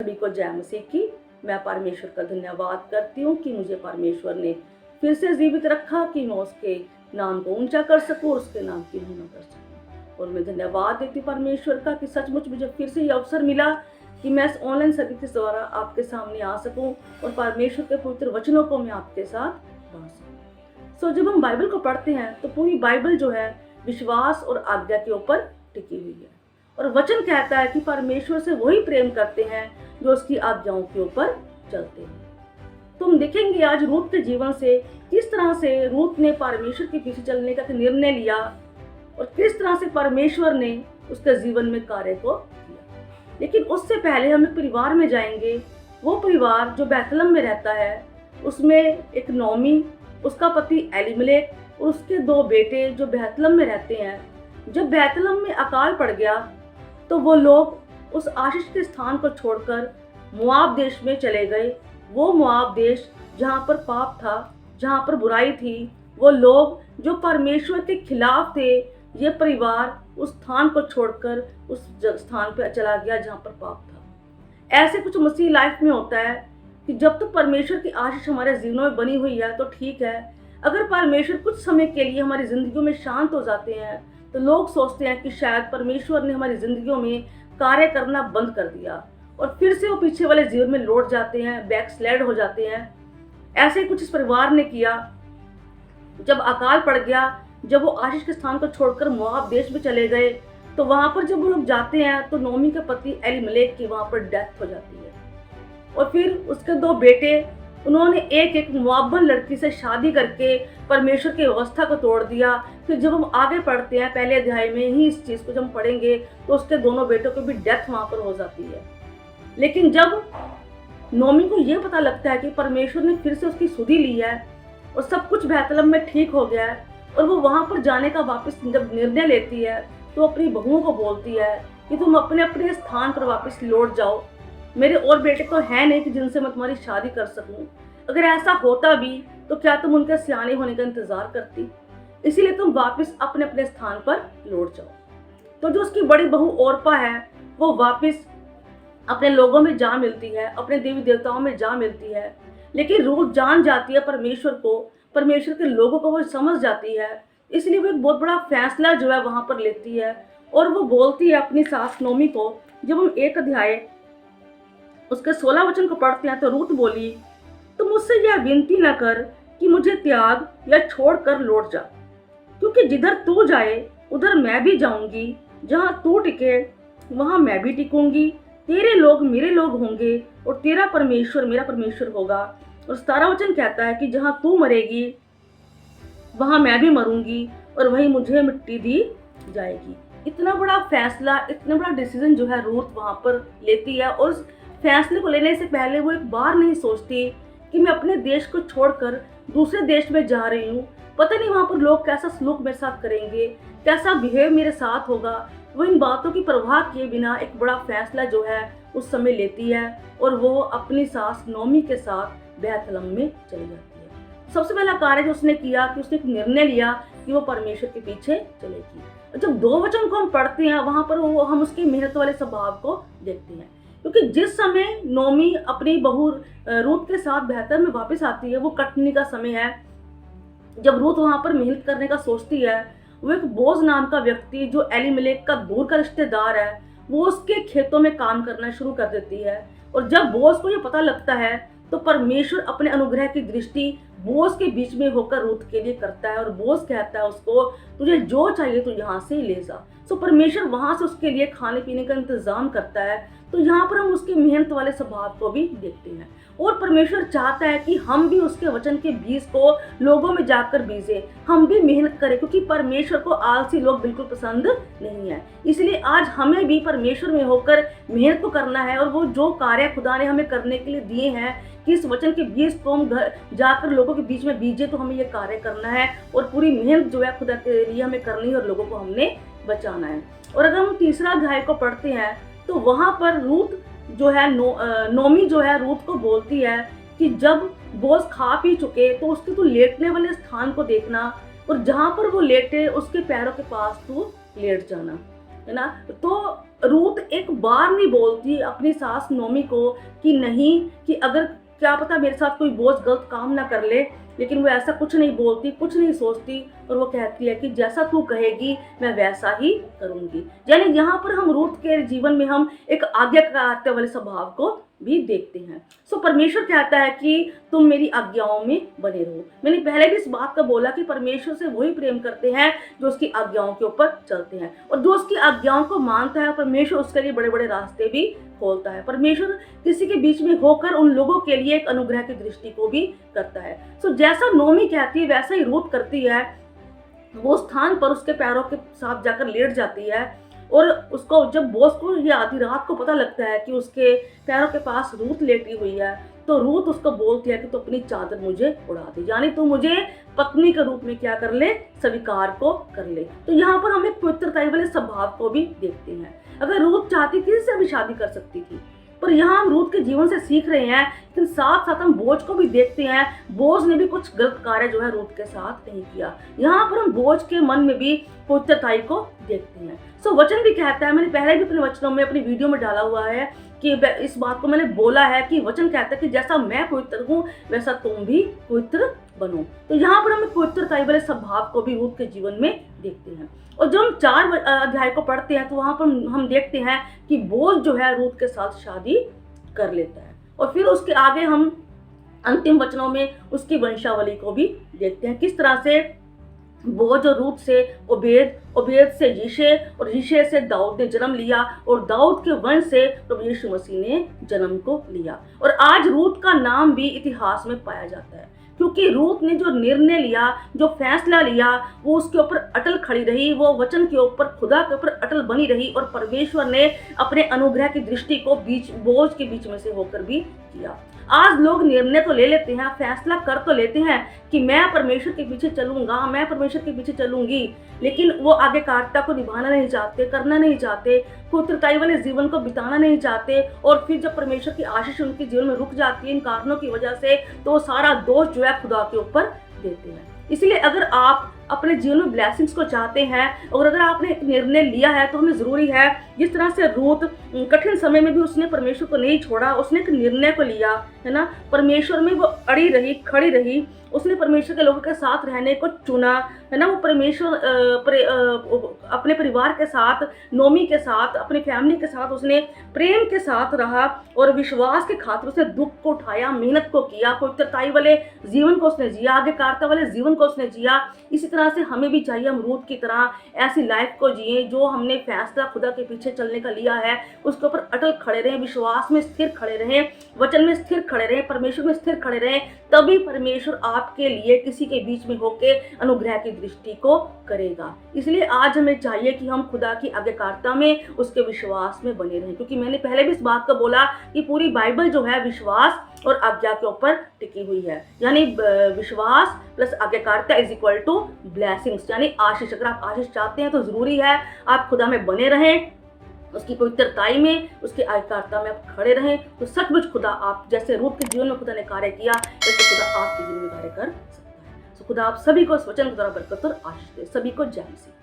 सभी को जय मसीह की। मैं परमेश्वर का धन्यवाद करती हूँ कि मुझे परमेश्वर ने फिर से जीवित रखा कि मैं उसके नाम को ऊंचा कर सकूँ, उसके नाम की महिमा कर सकूँ। और मैं धन्यवाद देती परमेश्वर का कि सचमुच मुझे फिर से ये अवसर मिला कि मैं इस ऑनलाइन सर्विस के द्वारा आपके सामने आ सकूँ और परमेश्वर के पवित्र वचनों को मैं आपके साथ बांट सकूँ। जब हम बाइबल को पढ़ते हैं तो पूरी बाइबल जो है विश्वास और आज्ञा के ऊपर टिकी हुई है। और वचन कहता है कि परमेश्वर से वही प्रेम करते हैं जो उसकी आज्ञाओं के ऊपर चलते हैं। तो हम देखेंगे आज रूत के जीवन से किस तरह से रूत ने परमेश्वर के पीछे चलने का निर्णय लिया और किस तरह से परमेश्वर ने उसके जीवन में कार्य को किया। लेकिन उससे पहले हम एक परिवार में जाएंगे। वो परिवार जो बैतलहम में रहता है, उसमें एक नोमी, उसका पति एलीमेलेक और उसके 2 बेटे जो बैतलहम में रहते हैं। जब बैतलहम में अकाल पड़ गया तो वो लोग उस आशीष के स्थान को छोड़कर मोआब देश में चले गए। वो मोआब देश जहाँ पर पाप था, जहाँ पर बुराई थी, वो लोग जो परमेश्वर के खिलाफ थे, ये परिवार उस स्थान को छोड़कर उस स्थान पर चला गया जहाँ पर पाप था। ऐसे कुछ मसीह लाइफ में होता है कि जब तक परमेश्वर की आशीष हमारे जीवनों में बनी हुई है तो ठीक है। अगर परमेश्वर कुछ समय के लिए हमारी जिंदगियों में शांत हो जाते हैं तो लोग सोचते हैं कि शायद परमेश्वर ने हमारी जिंदगियों में कार्य करना बंद कर दिया और फिर से वो पीछे वाले जीवन में लौट जाते हैं, बैक स्लाइड हो जाते हैं। ऐसे कुछ इस परिवार ने किया। जब अकाल पड़ गया, जब वो आशीष के स्थान को छोड़कर मोआब देश में चले गए तो वहां पर जब वो लोग जाते हैं तो नोमी के पति एलीमेलेक की वहां पर डेथ हो जाती है। और फिर उसके 2 बेटे, उन्होंने एक मोआबन लड़की से शादी करके परमेश्वर की व्यवस्था को तोड़ दिया। फिर जब हम आगे पढ़ते हैं पहले अध्याय में ही इस चीज को जब हम पढ़ेंगे तो उसके दोनों बेटों की भी डेथ वहां पर हो जाती है। लेकिन जब नोमी को यह पता लगता है कि परमेश्वर ने फिर से उसकी सुधि ली है और सब कुछ बैतलहम में ठीक हो गया है और वो वहां पर जाने का वापस जब निर्णय लेती है तो अपनी बहुओं को बोलती है कि तुम अपने अपने स्थान पर वापस लौट जाओ। मेरे और बेटे तो है नहीं कि जिनसे मैं तुम्हारी शादी कर सकूं। अगर ऐसा होता भी तो क्या तुम उनके सियाने होने का इंतजार करती? इसीलिए तुम वापस अपने अपने स्थान पर लौट जाओ। तो जो उसकी बड़ी बहू ओरपा है वो वापस अपने लोगों में जा मिलती है, अपने देवी देवताओं में जा मिलती है। लेकिन रूत जान जाती है परमेश्वर को, परमेश्वर के लोगों को वो समझ जाती है। इसलिए वो एक बहुत बड़ा फैसला जो है वहां पर लेती है और वो बोलती है अपनी सास नोमी को। जब हम 1 अध्याय उसके 16 वचन को पढ़ते हैं तो रूत बोली, तुम मुझसे यह विनती न कर कि मुझे त्याग या छोड़ कर लौट जा, क्योंकि जिधर तू जाए उधर मैं भी जाऊंगी, जहां तू टिके वहां मैं भी टिकूंगी। तेरे लोग मेरे लोग होंगे और तेरा परमेश्वर मेरा परमेश्वर होगा। और 17 वचन कहता है कि जहां तू मरेगी वहां मैं भी मरूंगी और वहीं मुझे मिट्टी दी जाएगी। इतना बड़ा फैसला, इतना बड़ा डिसीजन जो है रूत वहां पर लेती है। और उस फैसले को लेने से पहले वो एक बार नहीं सोचती कि मैं अपने देश को छोड़कर दूसरे देश में जा रही हूँ, पता नहीं वहां पर लोग कैसा सलूक मेरे साथ करेंगे, कैसा बिहेव मेरे साथ होगा। वो इन बातों की परवाह किए बिना एक बड़ा फैसला जो है उस समय लेती है और वो अपनी सास नोमी के साथ बैतलहम में चली जाती है। सबसे पहला कार्य जो उसने किया कि उसने एक निर्णय लिया कि वो परमेश्वर के पीछे चलेगी। जब 2 वचन को हम पढ़ते हैं वहां पर वो हम उसके मेहनत वाले स्वभाव को देखते हैं, क्योंकि जिस समय नोमी अपनी बहू रूत के साथ बैतलहम में वापस आती है वो कटनी का समय है। जब रूत वहां पर मेहनत करने का सोचती है, वो एक बोज नाम का व्यक्ति जो एलीमेलेक का दूर का रिश्तेदार है, वो उसके खेतों में काम करना शुरू कर देती है। और जब बोज को ये पता लगता है तो परमेश्वर अपने अनुग्रह की दृष्टि बोज के बीच में होकर रूत के लिए करता है और बोज कहता है उसको, तुझे जो चाहिए तू यहाँ से ले जा। सो परमेश्वर वहां से उसके लिए खाने पीने का इंतजाम करता है। तो यहाँ पर हम उसके मेहनत वाले स्वभाव को भी देखते हैं और परमेश्वर चाहता है कि हम भी उसके वचन के बीज को लोगों में जाकर बीजे, हम भी मेहनत करें, क्योंकि परमेश्वर को आलसी लोग बिल्कुल पसंद नहीं है। इसलिए आज हमें भी परमेश्वर में होकर मेहनत को करना है और वो जो कार्य खुदा ने हमें करने के लिए दिए हैं कि इस वचन के बीज को हम घर जाकर लोगों के बीच में बीजे, तो हमें ये कार्य करना है और पूरी मेहनत जो है खुदा के लिए हमें करनी है और लोगों को हमने बचाना है। और अगर हम 3रा अध्याय को पढ़ते हैं तो वहां पर रूत जो है नोमी जो है रूत को बोलती है कि जब बोझ खा पी चुके तो उसके तू लेटने वाले स्थान को देखना और जहां पर वो लेटे उसके पैरों के पास तू लेट जाना। है ना। तो रूथ एक बार नहीं बोलती अपनी सास नोमी को कि नहीं, कि अगर क्या पता मेरे साथ कोई बोझ गलत काम ना कर ले, लेकिन वो ऐसा कुछ नहीं बोलती, कुछ नहीं सोचती, और वो कहती है कि जैसा तू कहेगी मैं वैसा ही करूंगी। यानी यहाँ पर हम रूथ के जीवन में हम एक आज्ञाकारिता वाले स्वभाव को भी देखते हैं। सो परमेश्वर कहता है कि तुम मेरी आज्ञाओं में बने रहो। मैंने पहले भी इस बात का बोला कि परमेश्वर से वही प्रेम करते हैं जो उसकी आज्ञाओं के ऊपर चलते हैं, और जो उसकी आज्ञाओं को मानता है परमेश्वर उसके लिए बड़े बड़े रास्ते भी खोलता है। परमेश्वर किसी के बीच में होकर उन लोगों के लिए एक अनुग्रह की दृष्टि को भी करता है। सो जैसा नोमी कहती है वैसा ही रूथ करती है। वो स्थान पर उसके पैरों के साथ जाकर लेट जाती है, और उसको जब बॉस को ये आधी रात को पता लगता है कि उसके पैरों के पास रूथ लेटी हुई है, तो रूथ उसको बोलती है कि तू अपनी चादर मुझे उड़ा दे, यानी तू मुझे पत्नी के रूप में क्या कर ले, स्वीकार को कर ले। तो यहाँ पर हम एक पवित्रता वाले स्वभाव को भी देखते हैं। अगर रूथ चाहती थी से भी शादी कर सकती थी, पर यहाँ हम रूथ के जीवन से सीख रहे हैं, लेकिन साथ साथ हम बोझ को भी देखते हैं। बोझ ने भी कुछ गलत कार्य जो है रूथ के साथ नहीं किया। यहाँ पर हम बोझ के मन में भी पवित्रताई को देखते हैं। सो वचन भी कहता है, मैंने पहले भी अपने वचनों में अपनी वीडियो में डाला हुआ है कि इस बात को मैंने बोला है कि वचन कहता है कि जैसा मैं पवित्र हूँ वैसा तुम भी पवित्र बनो। तो यहाँ पर हम पवित्रताई वाले स्वभाव को भी रूथ के जीवन में देखते हैं। और जब हम 4 अध्याय को पढ़ते हैं तो वहां पर हम देखते हैं कि बोझ जो है रूथ के साथ शादी कर लेता है, और फिर उसके आगे हम अंतिम वचनों में उसकी वंशावली को भी देखते हैं, किस तरह से बोझ और रूथ से ओबेद, ओबेद से यिशै, और यिशै से दाऊद ने जन्म लिया, और दाऊद के वंश से प्रभु यीशु मसीह ने जन्म को लिया। और आज रूथ का नाम भी इतिहास में पाया जाता है, क्योंकि रूथ ने जो निर्णय लिया, जो फैसला लिया, वो उसके ऊपर अटल खड़ी रही, वो वचन के ऊपर, खुदा के ऊपर अटल बनी रही, और परमेश्वर ने अपने अनुग्रह की दृष्टि को बोझ के बीच में से होकर भी किया। आज लोग निर्णय तो ले लेते हैं, फैसला कर तो लेते हैं कि मैं परमेश्वर के पीछे चलूंगा, मैं परमेश्वर के पीछे चलूंगी, लेकिन वो आज्ञाकारिता को निभाना नहीं चाहते, करना नहीं चाहते, पवित्रताई वाले जीवन को बिताना नहीं चाहते, और फिर जब परमेश्वर की आशीष उनके जीवन में रुक जाती है इन कारणों की वजह से, तो सारा दोष जो है खुदा के ऊपर देते हैं। इसलिए अगर आप अपने जीवन में ब्लेसिंग्स को चाहते हैं, और अगर आपने एक निर्णय लिया है, तो हमें जरूरी है, जिस तरह से रूथ कठिन समय में भी उसने परमेश्वर को नहीं छोड़ा, उसने एक निर्णय को लिया, है ना, परमेश्वर में वो अड़ी रही, खड़ी रही, उसने परमेश्वर के लोगों के साथ रहने को चुना, है ना। वो परमेश्वर अपने परिवार के साथ, नोमी के साथ, अपनी फैमिली के साथ उसने प्रेम के साथ रहा, और विश्वास के खातिर उसने दुख को उठाया, मेहनत को किया, पवित्रताई वाले जीवन को उसने जिया, आज्ञाकारिता वाले जीवन को उसने जिया। इसी तरह से हमें भी चाहिए, हम रूथ की तरह ऐसी लाइफ को जिए जो हमने फैसला खुदा के पीछे चलने का लिया है, उसके ऊपर अटल खड़े रहें, विश्वास में स्थिर खड़े रहें, वचन में स्थिर खड़े रहें, परमेश्वर में स्थिर खड़े रहें, तभी परमेश्वर आपके लिए किसी के बीच में होके अनुग्रह की दृष्टि को करेगा। इसलिए आज हमें चाहिए कि हम खुदा की आज्ञाकारिता में, उसके विश्वास में बने रहें, क्योंकि मैंने पहले भी इस बात को बोला कि पूरी बाइबल जो है विश्वास और आज्ञा के ऊपर टिकी हुई है, यानी विश्वास प्लस आज्ञाकारिता इज इक्वल टू ब्लेसिंग्स, यानी आशीष। अगर आप आशीष चाहते हैं तो जरूरी है आप खुदा में बने रहें, उसकी पवित्रताई में, उसकी आज्ञाकारिता में आप खड़े रहें, तो सचमुच खुदा आप जैसे रूथ के जीवन में खुदा ने कार्य किया, वैसे खुदा आपके जीवन में कार्य कर सकता है। तो खुदा आप सभी को इस वचन के द्वारा बरकत और आशीष दे। सभी को जय मसीह।